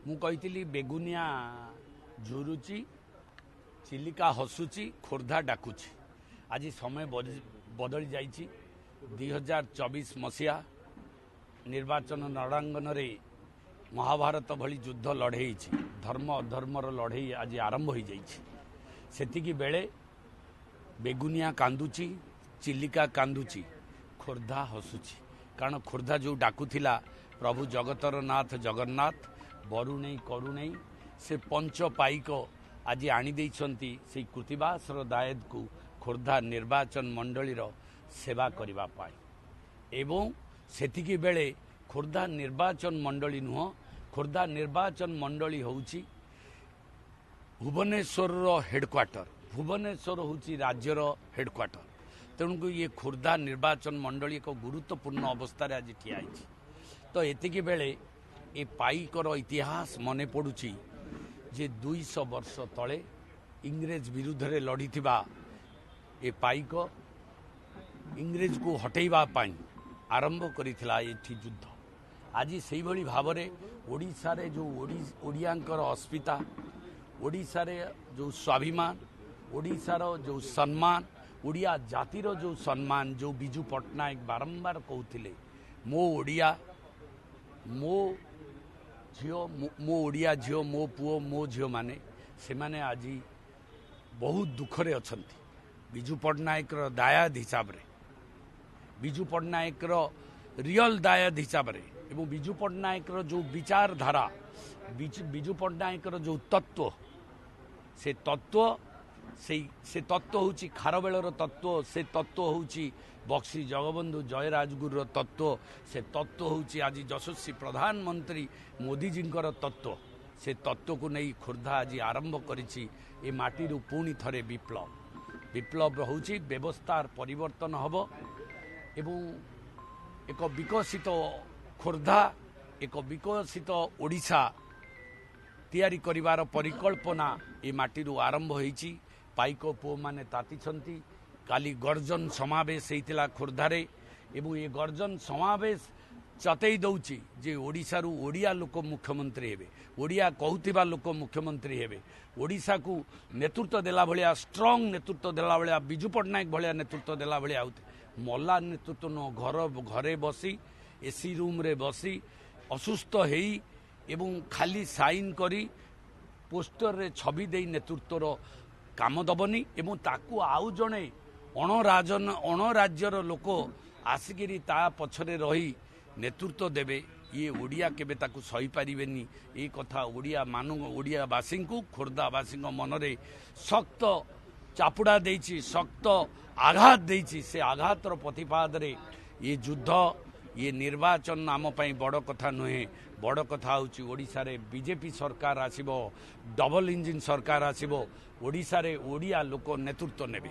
ମୁଁ କହିଥିଲି ବେଗୁନିଆ ଝୁରୁଛି, ଚିଲିକା ହସୁଛି, ଖୋର୍ଦ୍ଧା ଡାକୁଛି। ଆଜି ସମୟ ବଦଳି ଯାଇଛି। 2024 ମସିହା ନିର୍ବାଚନ ରଣାଙ୍ଗନରେ ମହାଭାରତ ଭଳି ଯୁଦ୍ଧ ଲଢ଼େଇଛି। ଧର୍ମ ଅଧର୍ମର ଲଢ଼େଇ ଆଜି ଆରମ୍ଭ ହୋଇଯାଇଛି। ସେତିକି ବେଳେ ବେଗୁନିଆ କାନ୍ଦୁଛି, ଚିଲିକା କାନ୍ଦୁଛି, ଖୋର୍ଦ୍ଧା ହସୁଛି। କାରଣ ଖୋର୍ଦ୍ଧା ଯେଉଁ ଡାକୁଥିଲା ପ୍ରଭୁ ଜଗତର ନାଥ ଜଗନ୍ନାଥ ବରୁଣେଇ କରୁଣେଇ, ସେ ପଞ୍ଚ ପାଇକ ଆଜି ଆଣିଦେଇଛନ୍ତି ସେହି କୃତିବାସର ଦାୟଦକୁ ଖୋର୍ଦ୍ଧା ନିର୍ବାଚନ ମଣ୍ଡଳୀର ସେବା କରିବା ପାଇଁ। ଏବଂ ସେତିକି ବେଳେ ଖୋର୍ଦ୍ଧା ନିର୍ବାଚନ ମଣ୍ଡଳୀ ନୁହଁ, ଖୋର୍ଦ୍ଧା ନିର୍ବାଚନ ମଣ୍ଡଳୀ ହେଉଛି ଭୁବନେଶ୍ୱରର ହେଡ଼କ୍ୱାର୍ଟର। ଭୁବନେଶ୍ୱର ହେଉଛି ରାଜ୍ୟର ହେଡ଼କ୍ୱାର୍ଟର। ତେଣୁକୁ ଇଏ ଖୋର୍ଦ୍ଧା ନିର୍ବାଚନ ମଣ୍ଡଳୀ ଏକ ଗୁରୁତ୍ୱପୂର୍ଣ୍ଣ ଅବସ୍ଥାରେ ଆଜି ଠିଆ ହେଇଛି। ତ ଏତିକି ବେଳେ ଏ ପାଇକର ଇତିହାସ ମନେ ପଡ଼ୁଛି ଯେ 200 ବର୍ଷ ତଳେ ଇଂରେଜ ବିରୁଦ୍ଧରେ ଲଢ଼ିଥିବା ଏ ପାଇକ ଇଂରେଜକୁ ହଟେଇବା ପାଇଁ ଆରମ୍ଭ କରିଥିଲା ଏଠି ଯୁଦ୍ଧ। ଆଜି ସେଇଭଳି ଭାବରେ ଓଡ଼ିଶାରେ ଯେଉଁ ଓଡ଼ିଆଙ୍କର ଅସ୍ମିତା, ଓଡ଼ିଶାରେ ଯେଉଁ ସ୍ୱାଭିମାନ, ଓଡ଼ିଶାର ଯେଉଁ ସମ୍ମାନ, ଓଡ଼ିଆ ଜାତିର ଯେଉଁ ସମ୍ମାନ, ଯେଉଁ ବିଜୁ ପଟ୍ଟନାୟକ ବାରମ୍ବାର କହୁଥିଲେ ମୋ ଓଡ଼ିଆ, ମୋ ଝିଅ, ମୋ ଓଡ଼ିଆ ଝିଅ, ମୋ ପୁଅ, ମୋ ଝିଅମାନେ, ସେମାନେ ଆଜି ବହୁତ ଦୁଃଖରେ ଅଛନ୍ତି। ବିଜୁ ପଟ୍ଟନାୟକର ଦାୟାଦ ହିସାବରେ, ବିଜୁ ପଟ୍ଟନାୟକର ରିଅଲ ଦାୟାଦ ହିସାବରେ ଏବଂ ବିଜୁ ପଟ୍ଟନାୟକର ଯେଉଁ ବିଚାରଧାରା, ବିଜୁ ପଟ୍ଟନାୟକର ଯେଉଁ ତତ୍ତ୍ୱ, ସେ ତତ୍ତ୍ୱ ହେଉଛି ଖାରବେଳର ତତ୍ତ୍ୱ, ସେ ତତ୍ତ୍ୱ ହେଉଛି ବକ୍ସି ଜଗବନ୍ଧୁ ଜୟରାଜଗୁରୁର ତତ୍ତ୍ୱ, ସେ ତତ୍ତ୍ୱ ହେଉଛି ଆଜି ଯଶସ୍ୱୀ ପ୍ରଧାନମନ୍ତ୍ରୀ ମୋଦିଜୀଙ୍କର ତତ୍ତ୍ୱ। ସେ ତତ୍ତ୍ୱକୁ ନେଇ ଖୋର୍ଦ୍ଧା ଆଜି ଆରମ୍ଭ କରିଛି ଏ ମାଟିରୁ ପୁଣି ଥରେ ବିପ୍ଳବ। ବିପ୍ଳବ ହେଉଛି ବ୍ୟବସ୍ଥାର ପରିବର୍ତ୍ତନ ହେବ ଏବଂ ଏକ ବିକଶିତ ଖୋର୍ଦ୍ଧା, ଏକ ବିକଶିତ ଓଡ଼ିଶା ତିଆରି କରିବାର ପରିକଳ୍ପନା ଏ ମାଟିରୁ ଆରମ୍ଭ ହୋଇଛି। ପାଇକ ପୁଅମାନେ ତାତିଛନ୍ତି। କାଲି ଗର୍ଜନ ସମାବେଶ ହୋଇଥିଲା ଖୋର୍ଦ୍ଧାରେ ଏବଂ ଏ ଗର୍ଜନ ସମାବେଶ ଚତେଇ ଦେଉଛି ଯେ ଓଡ଼ିଶାରୁ ଓଡ଼ିଆ ଲୋକ ମୁଖ୍ୟମନ୍ତ୍ରୀ ହେବେ, ଓଡ଼ିଆ କହୁଥିବା ଲୋକ ମୁଖ୍ୟମନ୍ତ୍ରୀ ହେବେ। ଓଡ଼ିଶାକୁ ନେତୃତ୍ୱ ଦେଲା ଭଳିଆ, ଷ୍ଟ୍ରଙ୍ଗ ନେତୃତ୍ୱ ଦେଲା ଭଳିଆ, ବିଜୁ ପଟ୍ଟନାୟକ ଭଳିଆ ନେତୃତ୍ୱ ଦେଲା ଭଳିଆ ମଲା ନେତୃତ୍ୱ ନୁହଁ, ଘରେ ବସି ଏସି ରୁମ୍ରେ ବସି ଅସୁସ୍ଥ ହେଇ ଏବଂ ଖାଲି ସାଇନ୍ କରି ପୋଷ୍ଟରରେ ଛବି ଦେଇ ନେତୃତ୍ୱର କାମ ଦେବନି ଏବଂ ତାକୁ ଆଉ ଜଣେ ଅଣରାଜ୍ୟର ଲୋକ ଆସିକିରି ତା ପଛରେ ରହି ନେତୃତ୍ୱ ଦେବେ। ଇଏ ଓଡ଼ିଆ କେବେ ତାକୁ ସହିପାରିବେନି। ଏ କଥା ଓଡ଼ିଆବାସୀଙ୍କୁ, ଖୋର୍ଦ୍ଧାବାସୀଙ୍କ ମନରେ ଶକ୍ତ ଚାପୁଡ଼ା ଦେଇଛି, ଶକ୍ତ ଆଘାତ ଦେଇଛି। ସେ ଆଘାତର ପ୍ରତିପାଦରେ ଏ ଯୁଦ୍ଧ, ଇଏ ନିର୍ବାଚନ ଆମ ପାଇଁ ବଡ଼ କଥା ନୁହେଁ। ବଡ଼ କଥା ହେଉଛି ଓଡ଼ିଶାରେ ବିଜେପି ସରକାର ଆସିବ, ଡବଲ ଇଞ୍ଜିନ୍ ସରକାର ଆସିବ। ଓଡ଼ିଶାରେ ଓଡ଼ିଆ ଲୋକ ନେତୃତ୍ୱ ନେବେ।